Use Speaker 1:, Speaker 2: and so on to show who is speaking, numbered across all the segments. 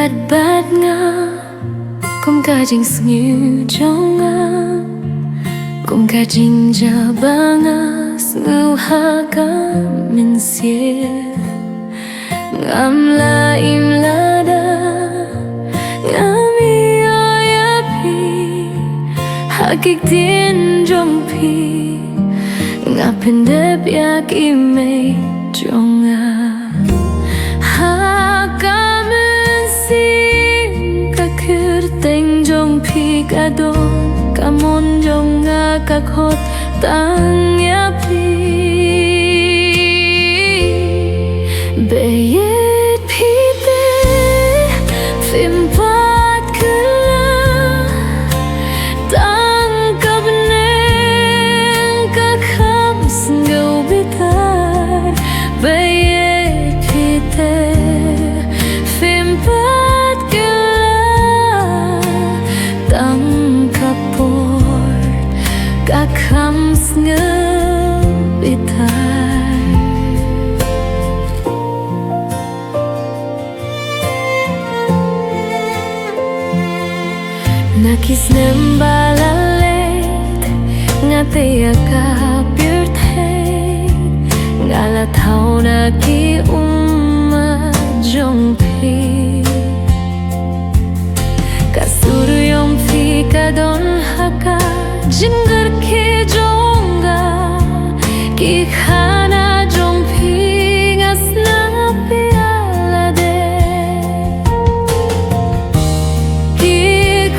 Speaker 1: gạt bát nga cũng cả chính như trong nga cũng cả chính giờ ba nga sưu ha cả mình xia ngam la im la da ngam yêu ya pi hakik tin trong pi ngapin dep ya ki me trong nga cả đôi cả môn dòng nga cả khốt tăng nhã pi bể yết pi tê phim phát cứ tăng cặp nên cả khám ngầu biết thai bể yết pi tê phim phát cứ tăng kapor kakam sngebitai nakis nembalalet ngateya kapirte ngala thau na ki jongpi kasuruyom fi kadon haka jingar ke jonga ki khana jong phi ngasna piala de ki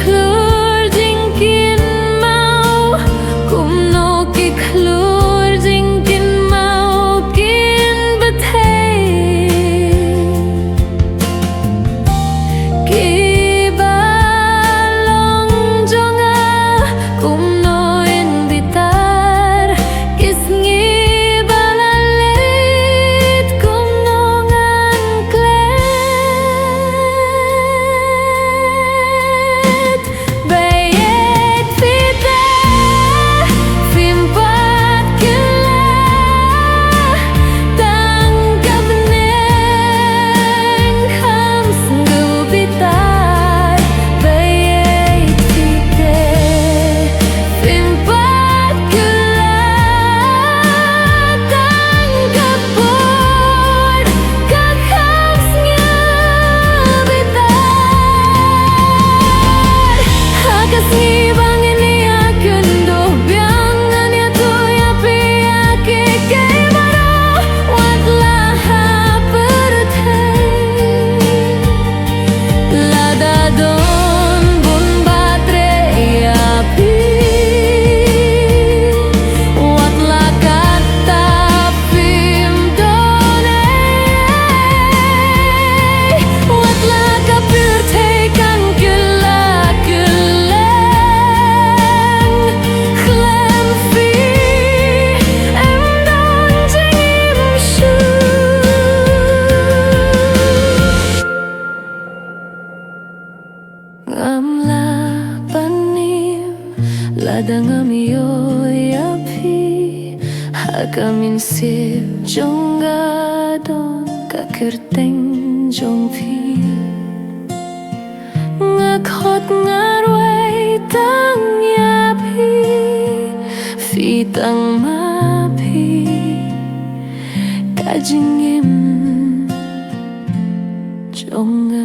Speaker 1: klur dinkin mau kum no ki klur dinkin mau kin bathe ki ladang amiyo ya pi hakamin sip jonga don kakirteng jong pi ngakhot ngarway tang ya pi fi tang ma pi kajingim jonga